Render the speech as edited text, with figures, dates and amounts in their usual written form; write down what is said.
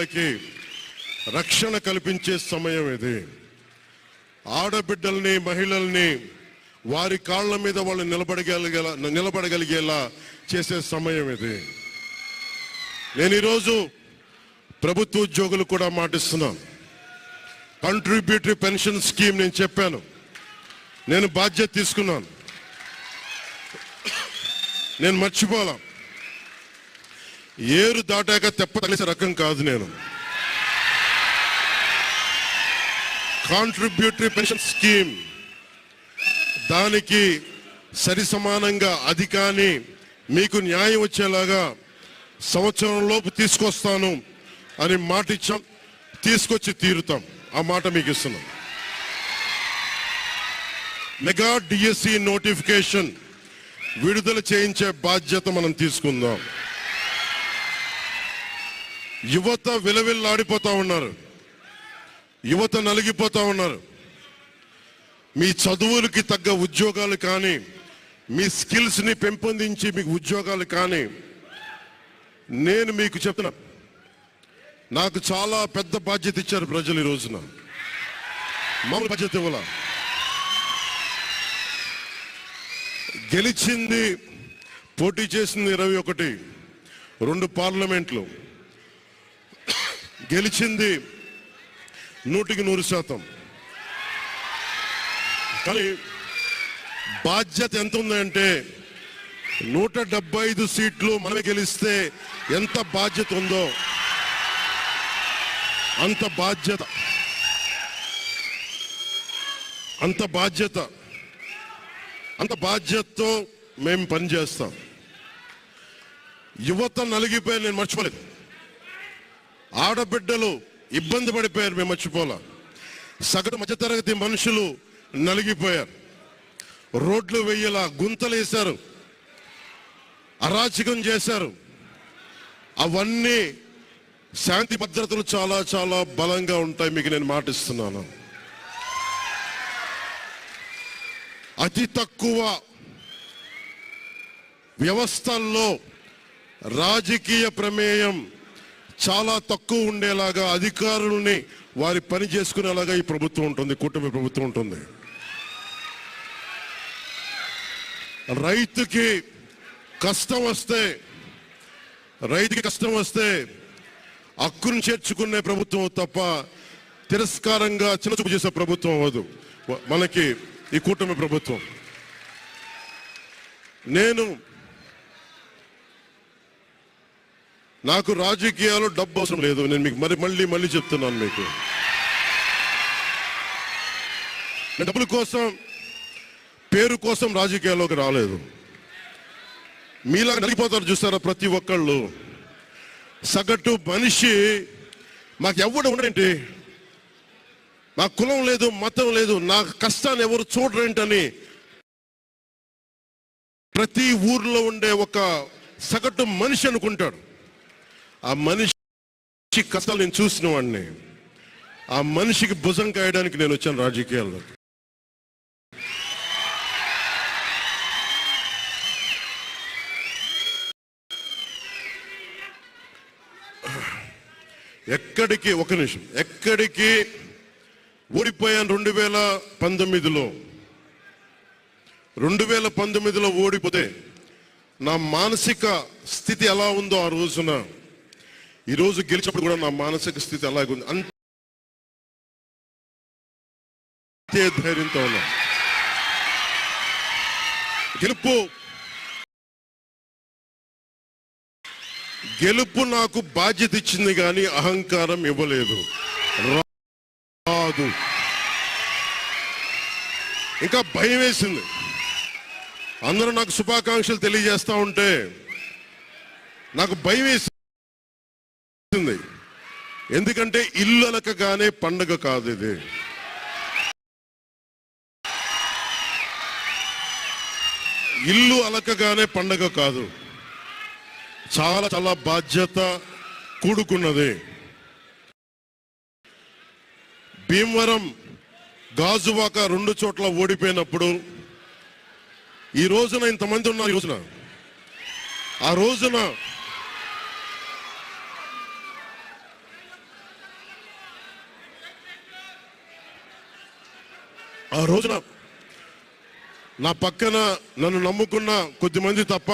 ఆడబిడ్డలకి రక్షణ కల్పించే సమయం ఇది. ఆడబిడ్డల్ని, మహిళల్ని వారి కాళ్ళ మీద వాళ్ళు నిలబడగలిగేలా చేసే సమయం ఇది. నేను ఈరోజు ప్రభుత్వ ఉద్యోగులు కూడా మాటిస్తున్నాను. కంట్రిబ్యూటరీ పెన్షన్ స్కీమ్ నేను చెప్పాను, నేను బాధ్యత తీసుకున్నాను, నేను మర్చిపోలా. ఏరు దాటాక తెప్ప తగిలిసే రకం కాదు నేను. కాంట్రిబ్యూటరీ పెన్షన్ స్కీమ్ దానికి సరి సమానంగా అది కానీ మీకు న్యాయం వచ్చేలాగా సంవత్సరంలోపు తీసుకొస్తాను అని మాట ఇచ్చాం, తీసుకొచ్చి తీరుతాం. ఆ మాట మీకు ఇస్తున్నాం. మెగా డిఎస్సి నోటిఫికేషన్ విడుదల చేయించే బాధ్యత మనం తీసుకుందాం. యువత విలవిల్లాడిపోతా ఉన్నారు, యువత నలిగిపోతా ఉన్నారు. మీ చదువులకి తగ్గ ఉద్యోగాలు కానీ, మీ స్కిల్స్ని పెంపొందించి మీకు ఉద్యోగాలు కానీ, నేను మీకు చెప్తున్నా, నాకు చాలా పెద్ద బాధ్యత ఇచ్చారు ప్రజలు. ఈ రోజున మామూలు బాధ్యత ఇవ్వాల. గెలిచింది, పోటీ చేసింది 21, 2 పార్లమెంట్లు గెలిచింది 100%. కానీ బాధ్యత ఎంత ఉందంటే 175 సీట్లు మనమే గెలిస్తే ఎంత బాధ్యత ఉందో అంత బాధ్యతతో మేము పనిచేస్తాం. యువత నలిగిపోయి నేను మర్చిపోలేదు. ఆడబిడ్డలు ఇబ్బంది పడిపోయారు, మేము మర్చిపోలే. సగటు మధ్యతరగతి మనుషులు నలిగిపోయారు. రోడ్లు వెయ్యేలా గుంతలు వేశారు, అరాచకం చేశారు. అవన్నీ శాంతి భద్రతలు చాలా చాలా బలంగా ఉంటాయి, మీకు నేను మాటిస్తున్నాను. అతి తక్కువ వ్యవస్థల్లో రాజకీయ ప్రమేయం చాలా తక్కువ ఉండేలాగా, అధికారుల్ని వారి పని చేసుకునేలాగా ఈ ప్రభుత్వం ఉంటుంది, కూటమి ప్రభుత్వం ఉంటుంది. రైతుకి కష్టం వస్తే హక్కును చేర్చుకునే ప్రభుత్వం తప్ప తిరస్కారంగా చిన్నచూపు చేసే ప్రభుత్వం అవ్వదు మనకి ఈ కూటమి ప్రభుత్వం. నాకు రాజకీయాలు డబ్బు అవసరం లేదు. నేను మీకు మళ్ళీ చెప్తున్నాను, మీకు నేను డబ్బుల కోసం, పేరు కోసం రాజకీయాల్లోకి రాలేదు. మీలా నలిగిపోతారు చూస్తారా ప్రతి ఒక్కళ్ళు. సగటు మనిషి మాకు ఎవడు ఉండేంటి, నా కులం లేదు, మతం లేదు, నా కష్టాన్ని ఎవరు చూడరేంటని ప్రతి ఊర్లో ఉండే ఒక సగటు మనిషి అనుకుంటాడు. ఆ మనిషి కష్టాలు నేను చూసిన వాడిని. ఆ మనిషికి భుజం కాయడానికి నేను వచ్చాను రాజకీయాల్లో. ఎక్కడికి ఓడిపోయాను 2019లో ఓడిపోతే నా మానసిక స్థితి ఎలా ఉందో ఆ రోజున, ఈరోజు గెలిచినప్పుడు కూడా నా మానసిక స్థితి అలాగుంది. అంతే ధైర్యంతో ఉన్నా. గెలుపు నాకు బాధ్యత ఇచ్చింది కానీ అహంకారం ఇవ్వలేదు. రాదు. ఇంకా భయం వేసింది. అందరూ నాకు శుభాకాంక్షలు తెలియజేస్తా ఉంటే నాకు భయం వేసింది. ఎందుకంటే ఇల్లు అలకగానే పండగ కాదు ఇది. ఇల్లు అలకగానే పండగ కాదు. చాలా చాలా బాధ్యత కూడుకున్నది. భీమవరం, గాజువాక 2 చోట్ల ఓడిపోయినప్పుడు ఈ రోజున ఇంతమంది ఉన్నారు. ఆ రోజున ఆ రోజున నా పక్కన నన్ను నమ్ముకున్న కొద్దిమంది తప్ప